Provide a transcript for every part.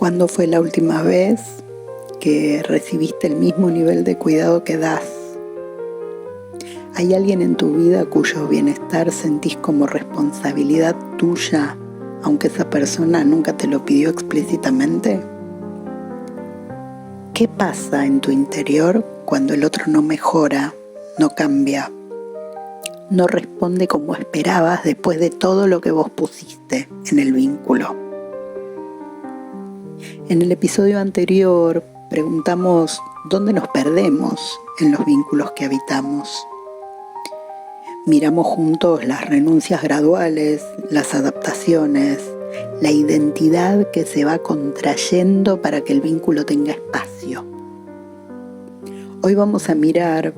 ¿Cuándo fue la última vez que recibiste el mismo nivel de cuidado que das? ¿Hay alguien en tu vida cuyo bienestar sentís como responsabilidad tuya, aunque esa persona nunca te lo pidió explícitamente? ¿Qué pasa en tu interior cuando el otro no mejora, no cambia, no responde como esperabas después de todo lo que vos pusiste en el vínculo? En el episodio anterior preguntamos dónde nos perdemos en los vínculos que habitamos. Miramos juntos las renuncias graduales, las adaptaciones, la identidad que se va contrayendo para que el vínculo tenga espacio. Hoy vamos a mirar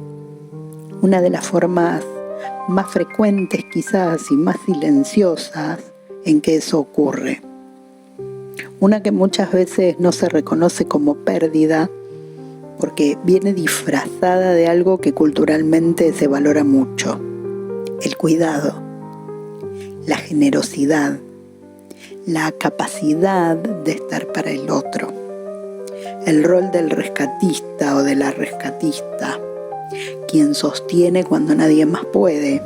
una de las formas más frecuentes quizás y más silenciosas en que eso ocurre. Una que muchas veces no se reconoce como pérdida porque viene disfrazada de algo que culturalmente se valora mucho: el cuidado, la generosidad, la capacidad de estar para el otro, el rol del rescatista o de la rescatista, quien sostiene cuando nadie más puede,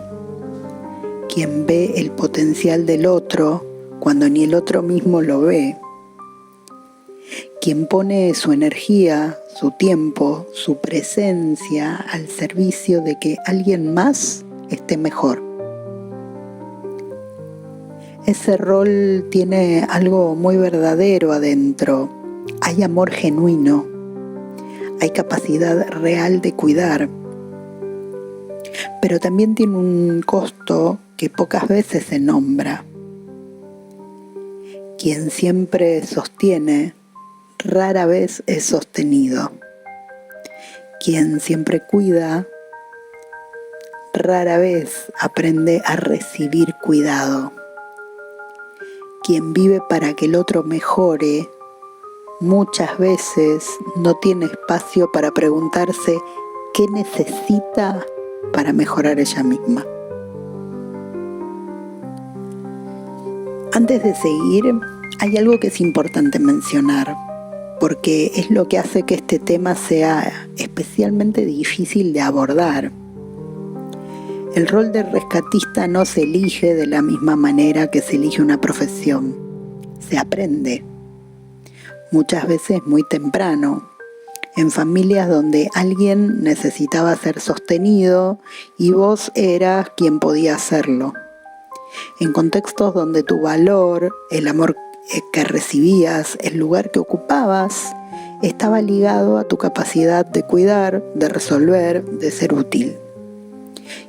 quien ve el potencial del otro cuando ni el otro mismo lo ve, quien pone su energía, su tiempo, su presencia al servicio de que alguien más esté mejor. Ese rol tiene algo muy verdadero adentro. Hay amor genuino, hay capacidad real de cuidar, pero también tiene un costo que pocas veces se nombra. Quien siempre sostiene, rara vez es sostenido. Quien siempre cuida, rara vez aprende a recibir cuidado. Quien vive para que el otro mejore, muchas veces no tiene espacio para preguntarse qué necesita para mejorar ella misma. Antes de seguir, hay algo que es importante mencionar, porque es lo que hace que este tema sea especialmente difícil de abordar. El rol de rescatista no se elige de la misma manera que se elige una profesión. Se aprende, muchas veces muy temprano, en familias donde alguien necesitaba ser sostenido y vos eras quien podía hacerlo. En contextos donde tu valor, el amor que recibías, el lugar que ocupabas, estaba ligado a tu capacidad de cuidar, de resolver, de ser útil.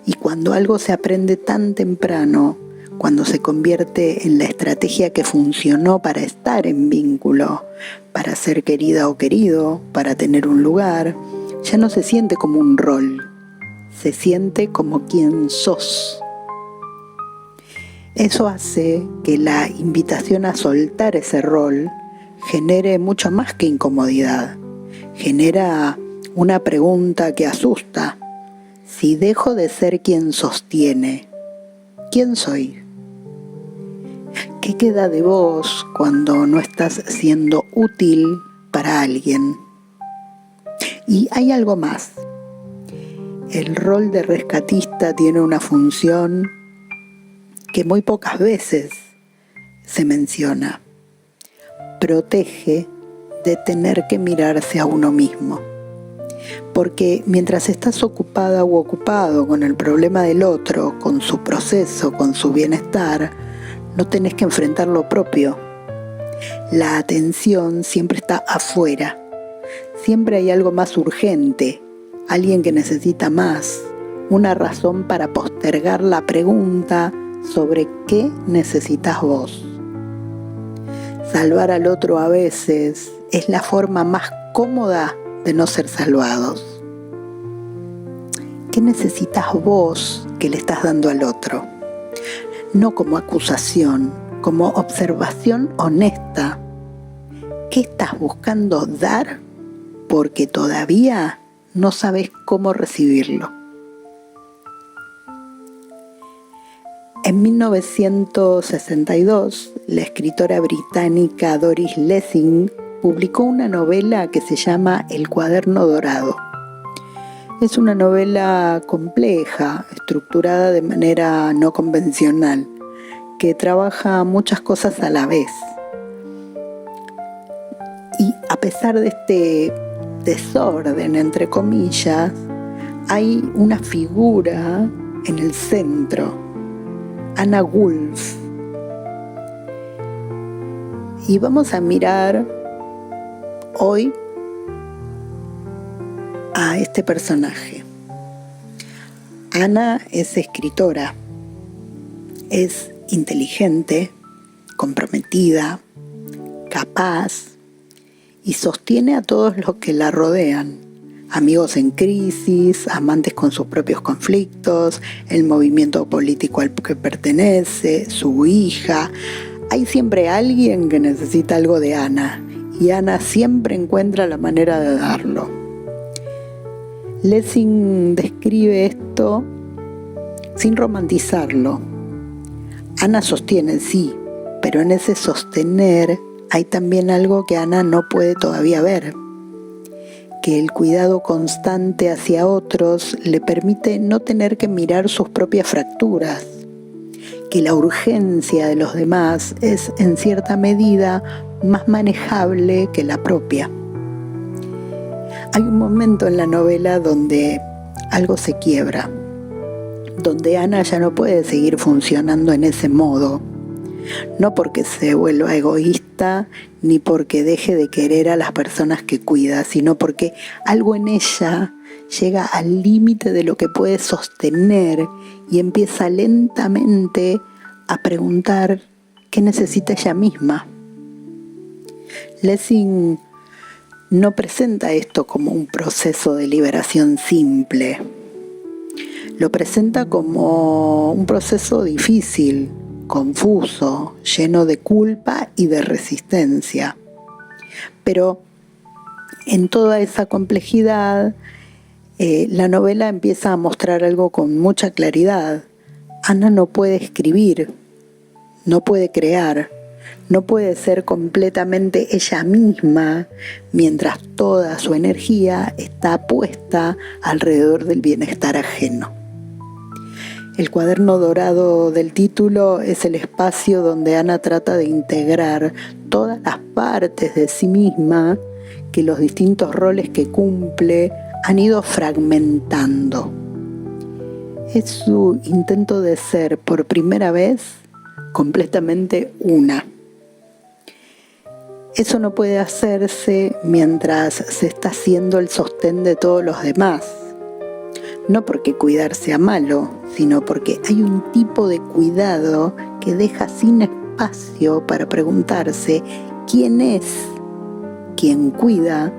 Y cuando algo se aprende tan temprano, cuando se convierte en la estrategia que funcionó para estar en vínculo, para ser querida o querido, para tener un lugar, ya no se siente como un rol, se siente como quien sos. Eso hace que la invitación a soltar ese rol genere mucho más que incomodidad. Genera una pregunta que asusta. Si dejo de ser quien sostiene, ¿quién soy? ¿Qué queda de vos cuando no estás siendo útil para alguien? Y hay algo más. El rol de rescatista tiene una función que muy pocas veces se menciona. Protege de tener que mirarse a uno mismo. Porque mientras estás ocupada u ocupado con el problema del otro, con su proceso, con su bienestar, no tenés que enfrentar lo propio. La atención siempre está afuera. Siempre hay algo más urgente, alguien que necesita más, una razón para postergar la pregunta sobre qué necesitas vos. Salvar al otro a veces es la forma más cómoda de no ser salvados. ¿Qué necesitas vos que le estás dando al otro? No como acusación, como observación honesta. ¿Qué estás buscando dar porque todavía no sabes cómo recibirlo? En 1962, la escritora británica Doris Lessing publicó una novela que se llama El Cuaderno Dorado. Es una novela compleja, estructurada de manera no convencional, que trabaja muchas cosas a la vez. Y a pesar de este desorden, entre comillas, hay una figura en el centro, Anna Wulf. Y vamos a mirar hoy a este personaje. Anna es escritora, es inteligente, comprometida, capaz y sostiene a todos los que la rodean. Amigos en crisis, amantes con sus propios conflictos, el movimiento político al que pertenece, su hija. Hay siempre alguien que necesita algo de Anna, y Anna siempre encuentra la manera de darlo. Lessing describe esto sin romantizarlo. Anna sostiene, sí, pero en ese sostener hay también algo que Anna no puede todavía ver. Que el cuidado constante hacia otros le permite no tener que mirar sus propias fracturas, que la urgencia de los demás es en cierta medida más manejable que la propia. Hay un momento en la novela donde algo se quiebra, donde Anna ya no puede seguir funcionando en ese modo, no porque se vuelva egoísta ni porque deje de querer a las personas que cuida, sino porque algo en ella llega al límite de lo que puede sostener y empieza lentamente a preguntar qué necesita ella misma. Lessing no presenta esto como un proceso de liberación simple. Lo presenta como un proceso difícil, confuso, lleno de culpa y de resistencia. Pero en toda esa complejidad, la novela empieza a mostrar algo con mucha claridad. Anna no puede escribir, no puede crear, no puede ser completamente ella misma mientras toda su energía está puesta alrededor del bienestar ajeno. El cuaderno dorado del título es el espacio donde Anna trata de integrar todas las partes de sí misma que los distintos roles que cumple han ido fragmentando. Es su intento de ser por primera vez completamente una. Eso no puede hacerse mientras se está haciendo el sostén de todos los demás. No porque cuidar sea malo, sino porque hay un tipo de cuidado que deja sin espacio para preguntarse quién es quien cuida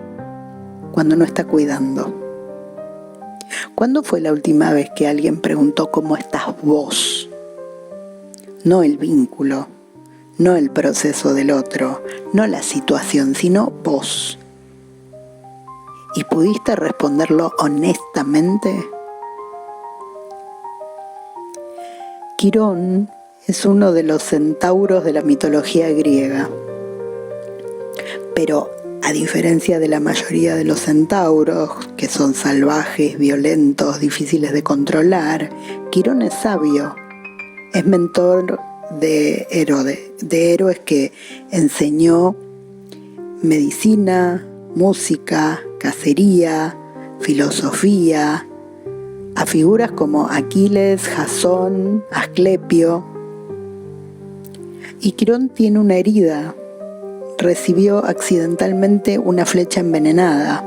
cuando no está cuidando. ¿Cuándo fue la última vez que alguien preguntó cómo estás vos? No el vínculo, no el proceso del otro, no la situación, sino vos. ¿Y pudiste responderlo honestamente? Quirón es uno de los centauros de la mitología griega. Pero a diferencia de la mayoría de los centauros, que son salvajes, violentos, difíciles de controlar, Quirón es sabio. Es mentor de héroes que enseñó medicina, música, cacería, filosofía, a figuras como Aquiles, Jasón, Asclepio. Y Quirón tiene una herida. Recibió accidentalmente una flecha envenenada.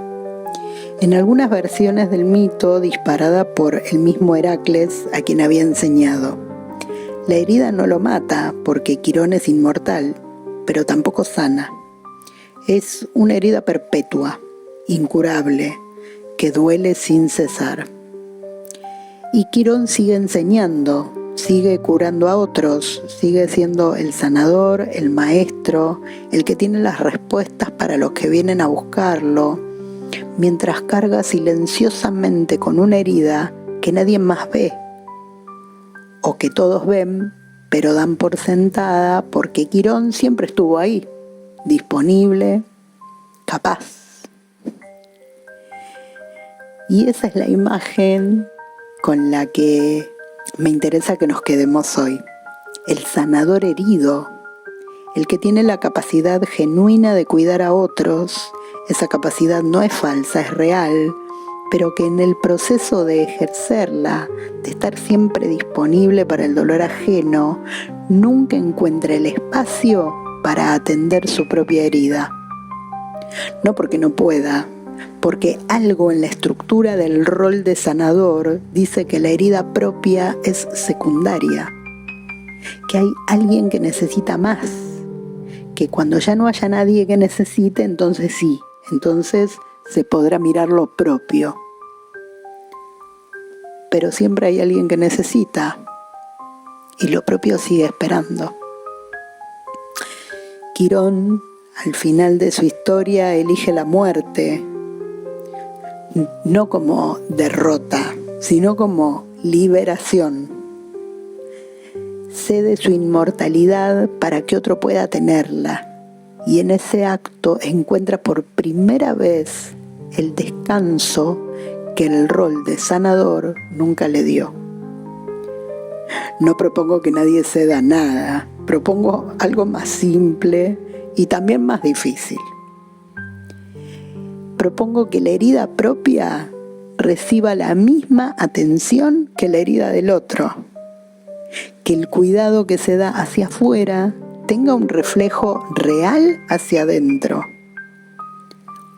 En algunas versiones del mito, disparada por el mismo Heracles, a quien había enseñado. La herida no lo mata, porque Quirón es inmortal, pero tampoco sana. Es una herida perpetua, incurable, que duele sin cesar. Y Quirón sigue enseñando, sigue curando a otros, sigue siendo el sanador, el maestro, el que tiene las respuestas para los que vienen a buscarlo, mientras carga silenciosamente con una herida que nadie más ve. o que todos ven, pero dan por sentada porque Quirón siempre estuvo ahí, disponible, capaz. Y esa es la imagen con la que me interesa que nos quedemos hoy. El sanador herido, el que tiene la capacidad genuina de cuidar a otros. Esa capacidad no es falsa, es real, pero que en el proceso de ejercerla, de estar siempre disponible para el dolor ajeno, nunca encuentra el espacio para atender su propia herida. No porque no pueda, porque algo en la estructura del rol de sanador dice que la herida propia es secundaria, que hay alguien que necesita más, que cuando ya no haya nadie que necesite, entonces sí, entonces se podrá mirar lo propio. Pero siempre hay alguien que necesita y lo propio sigue esperando. Quirón, al final de su historia, elige la muerte, no como derrota, sino como liberación. Cede su inmortalidad para que otro pueda tenerla, y en ese acto encuentra por primera vez el descanso que el rol de sanador nunca le dio. No propongo que nadie ceda nada, propongo algo más simple y también más difícil. Propongo que la herida propia reciba la misma atención que la herida del otro, que el cuidado que se da hacia afuera tenga un reflejo real hacia adentro.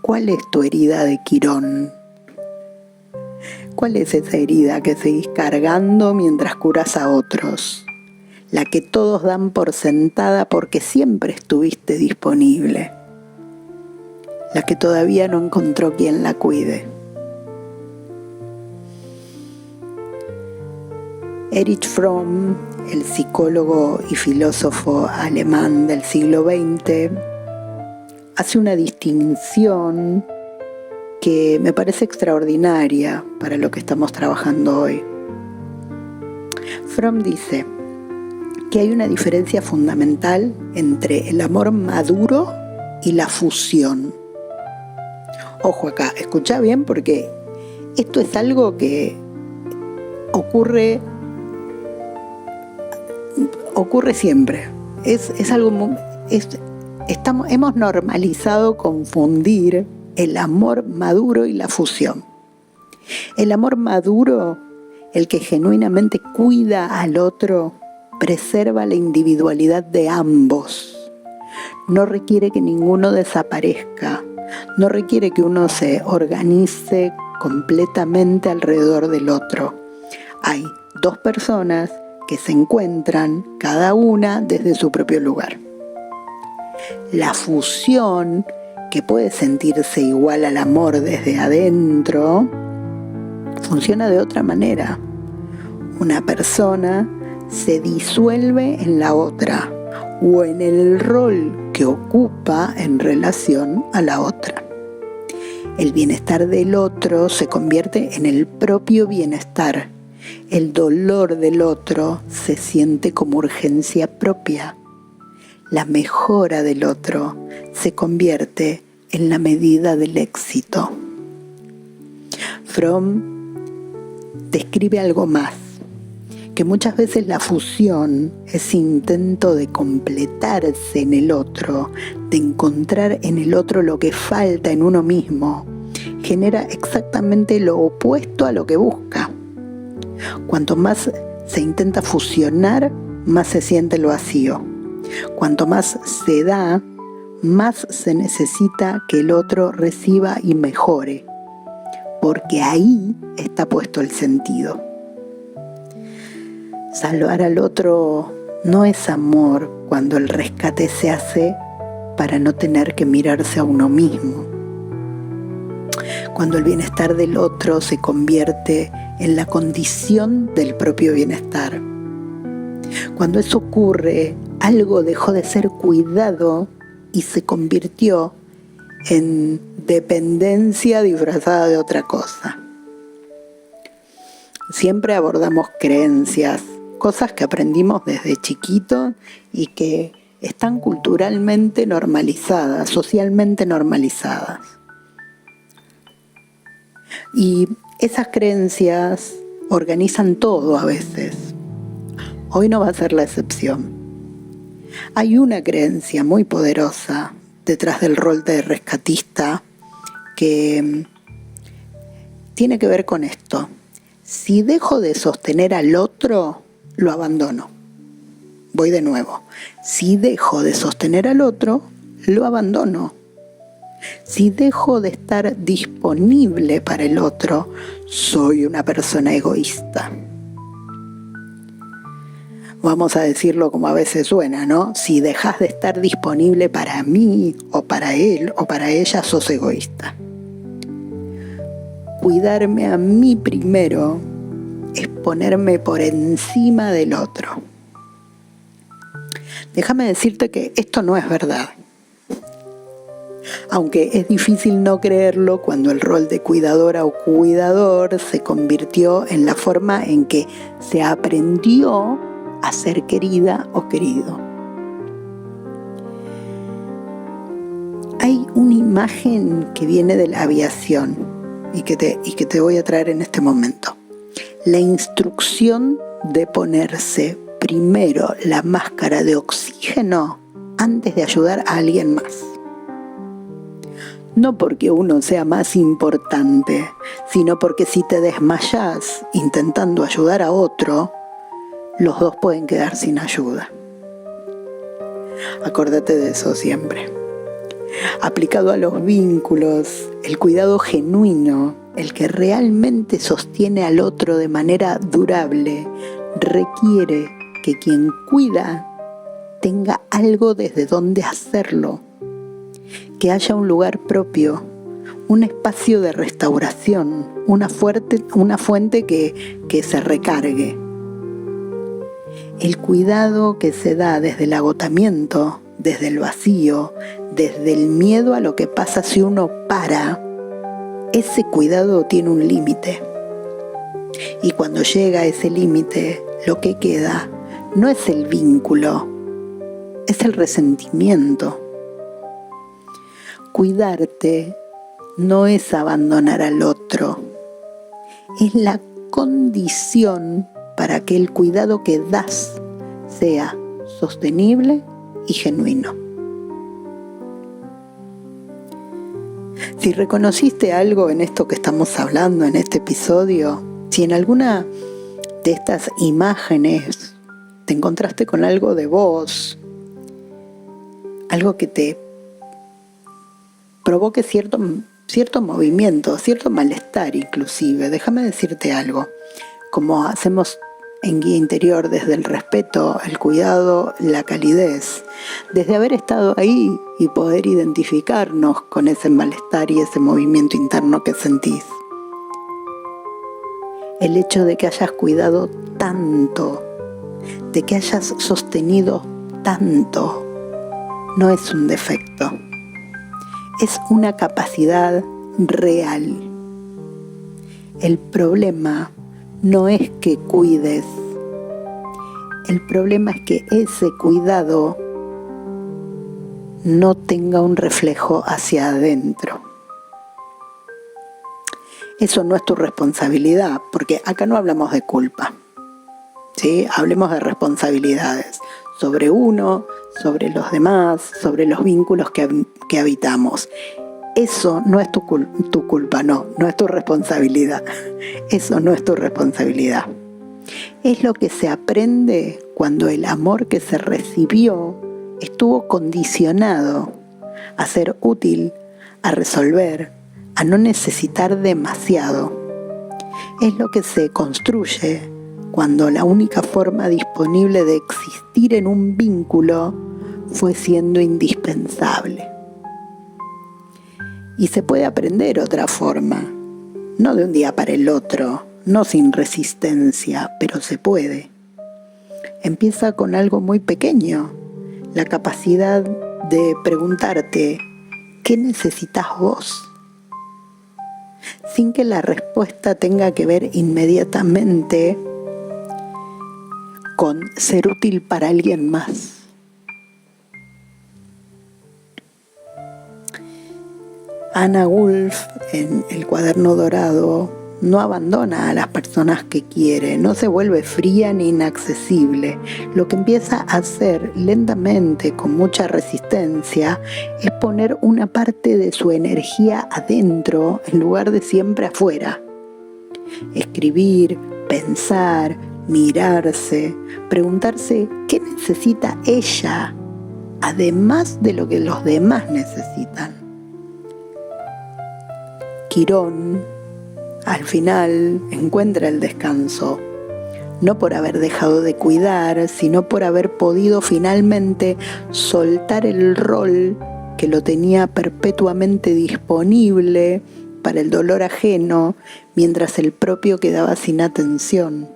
¿Cuál es tu herida de Quirón? ¿Cuál es esa herida que seguís cargando mientras curas a otros? La que todos dan por sentada porque siempre estuviste disponible. La que todavía no encontró quien la cuide. Erich Fromm, el psicólogo y filósofo alemán del siglo XX, hace una distinción que me parece extraordinaria para lo que estamos trabajando hoy. Fromm dice que hay una diferencia fundamental entre el amor maduro y la fusión. Ojo acá, escuchá bien porque esto es algo que ocurre siempre. Hemos normalizado confundir el amor maduro y la fusión. El amor maduro, el que genuinamente cuida al otro, preserva la individualidad de ambos. No requiere que ninguno desaparezca, no requiere que uno se organice completamente alrededor del otro. Hay dos personas que se encuentran cada una desde su propio lugar. La fusión, que puede sentirse igual al amor desde adentro, funciona de otra manera. Una persona se disuelve en la otra o en el rol que ocupa en relación a la otra. El bienestar del otro se convierte en el propio bienestar. El dolor del otro se siente como urgencia propia. La mejora del otro se convierte en la medida del éxito. Fromm describe algo más, que muchas veces la fusión, ese intento de completarse en el otro, de encontrar en el otro lo que falta en uno mismo, genera exactamente lo opuesto a lo que busca. Cuanto más se intenta fusionar, más se siente el vacío. Cuanto más se da, más se necesita que el otro reciba y mejore, porque ahí está puesto el sentido. Salvar al otro no es amor cuando el rescate se hace para no tener que mirarse a uno mismo. Cuando el bienestar del otro se convierte en la condición del propio bienestar. Cuando eso ocurre, algo dejó de ser cuidado y se convirtió en dependencia disfrazada de otra cosa. Siempre abordamos creencias cosas que aprendimos desde chiquitos y que están culturalmente normalizadas, socialmente normalizadas. Y esas creencias organizan todo a veces. Hoy no va a ser la excepción. Hay una creencia muy poderosa detrás del rol de rescatista que tiene que ver con esto. Si dejo de sostener al otro, lo abandono. Voy de nuevo. Si dejo de sostener al otro, lo abandono. Si dejo de estar disponible para el otro, soy una persona egoísta. Vamos a decirlo como a veces suena, ¿no? Si dejas de estar disponible para mí, o para él, o para ella, sos egoísta. Cuidarme a mí primero es ponerme por encima del otro. Déjame decirte que esto no es verdad. Aunque es difícil no creerlo cuando el rol de cuidadora o cuidador se convirtió en la forma en que se aprendió a ser querida o querido. Hay una imagen que viene de la aviación y que te voy a traer en este momento. La instrucción de ponerse primero la máscara de oxígeno antes de ayudar a alguien más. No porque uno sea más importante, sino porque si te desmayás intentando ayudar a otro, los dos pueden quedar sin ayuda. Acuérdate de eso siempre. Aplicado a los vínculos, el cuidado genuino, el que realmente sostiene al otro de manera durable, requiere que quien cuida tenga algo desde donde hacerlo, que haya un lugar propio, un espacio de restauración, una fuente que se recargue. El cuidado que se da desde el agotamiento, desde el vacío, desde el miedo a lo que pasa si uno para, ese cuidado tiene un límite. Y cuando llega a ese límite, lo que queda no es el vínculo, es el resentimiento. Cuidarte no es abandonar al otro, es la condición para que el cuidado que das sea sostenible y genuino. Si reconociste algo en esto que estamos hablando en este episodio, si en alguna de estas imágenes te encontraste con algo de vos, algo que te provoque cierto movimiento, cierto malestar inclusive, déjame decirte algo. Como hacemos en Guía Interior desde el respeto, el cuidado, la calidez, desde haber estado ahí y poder identificarnos con ese malestar y ese movimiento interno que sentís. El hecho de que hayas cuidado tanto, de que hayas sostenido tanto, no es un defecto, es una capacidad real. El problema no es que cuides, el problema es que ese cuidado no tenga un reflejo hacia adentro. Eso no es tu responsabilidad, porque acá no hablamos de culpa, ¿sí? Hablemos de responsabilidades sobre uno, sobre los demás, sobre los vínculos que habitamos. Eso no es tu culpa, no es tu responsabilidad. Eso no es tu responsabilidad. Es lo que se aprende cuando el amor que se recibió estuvo condicionado a ser útil, a resolver, a no necesitar demasiado. Es lo que se construye cuando la única forma disponible de existir en un vínculo fue siendo indispensable. Y se puede aprender otra forma, no de un día para el otro, no sin resistencia, pero se puede. Empieza con algo muy pequeño, la capacidad de preguntarte, ¿qué necesitas vos? Sin que la respuesta tenga que ver inmediatamente con ser útil para alguien más. Anna Wolf, en El cuaderno dorado, no abandona a las personas que quiere, no se vuelve fría ni inaccesible. Lo que empieza a hacer lentamente, con mucha resistencia, es poner una parte de su energía adentro en lugar de siempre afuera. Escribir, pensar, mirarse, preguntarse qué necesita ella, además de lo que los demás necesitan. Quirón, al final, encuentra el descanso, no por haber dejado de cuidar, sino por haber podido finalmente soltar el rol que lo tenía perpetuamente disponible para el dolor ajeno, mientras el propio quedaba sin atención.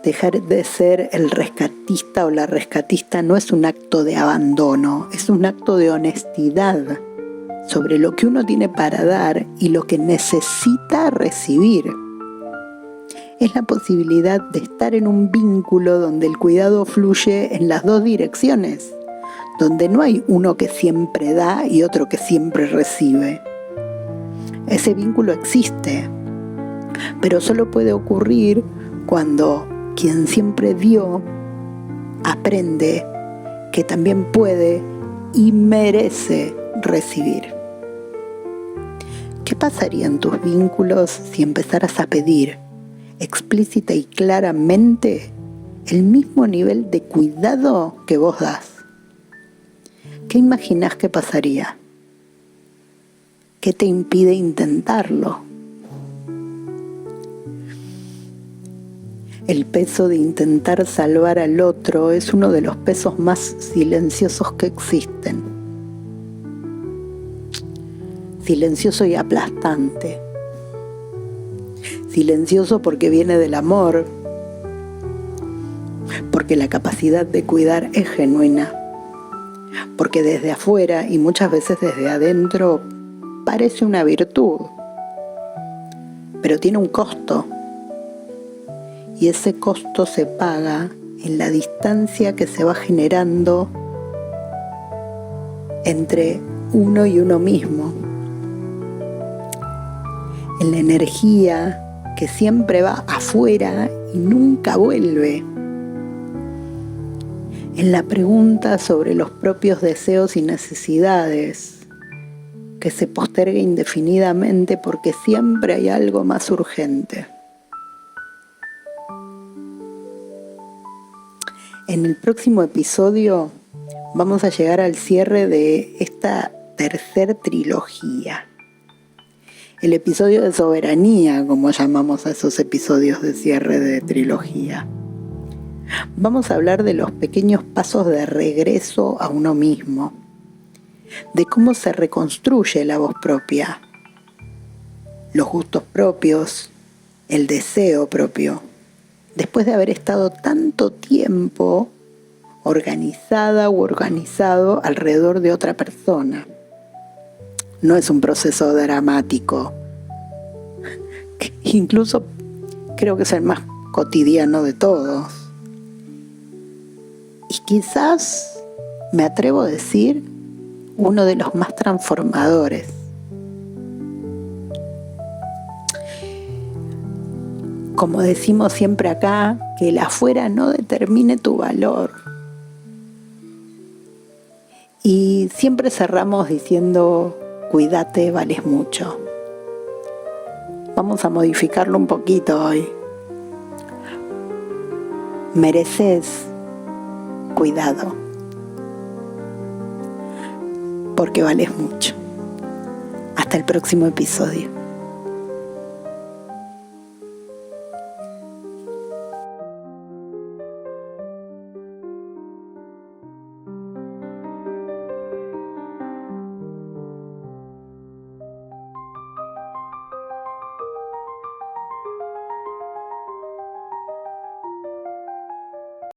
Dejar de ser el rescatista o la rescatista no es un acto de abandono, es un acto de honestidad sobre lo que uno tiene para dar y lo que necesita recibir. Es la posibilidad de estar en un vínculo donde el cuidado fluye en las dos direcciones, donde no hay uno que siempre da y otro que siempre recibe. Ese vínculo existe, pero solo puede ocurrir cuando quien siempre dio aprende que también puede y merece recibir. ¿Qué pasaría en tus vínculos si empezaras a pedir explícita y claramente el mismo nivel de cuidado que vos das? ¿Qué imaginás que pasaría? ¿Qué te impide intentarlo? El peso de intentar salvar al otro es uno de los pesos más silenciosos que existen. Silencioso y aplastante. Silencioso porque viene del amor, porque la capacidad de cuidar es genuina, porque desde afuera y muchas veces desde adentro parece una virtud, pero tiene un costo, y ese costo se paga en la distancia que se va generando entre uno y uno mismo, en la energía que siempre va afuera y nunca vuelve, en la pregunta sobre los propios deseos y necesidades, que se posterga indefinidamente porque siempre hay algo más urgente. En el próximo episodio vamos a llegar al cierre de esta tercer trilogía. El episodio de soberanía, como llamamos a esos episodios de cierre de trilogía. Vamos a hablar de los pequeños pasos de regreso a uno mismo, de cómo se reconstruye la voz propia, los gustos propios, el deseo propio, después de haber estado tanto tiempo organizada u organizado alrededor de otra persona. No es un proceso dramático. Incluso creo que es el más cotidiano de todos. Y quizás, me atrevo a decir, uno de los más transformadores. Como decimos siempre acá, que el afuera no determine tu valor. Y siempre cerramos diciendo: cuídate, vales mucho. Vamos a modificarlo un poquito hoy. Mereces cuidado, porque vales mucho. Hasta el próximo episodio.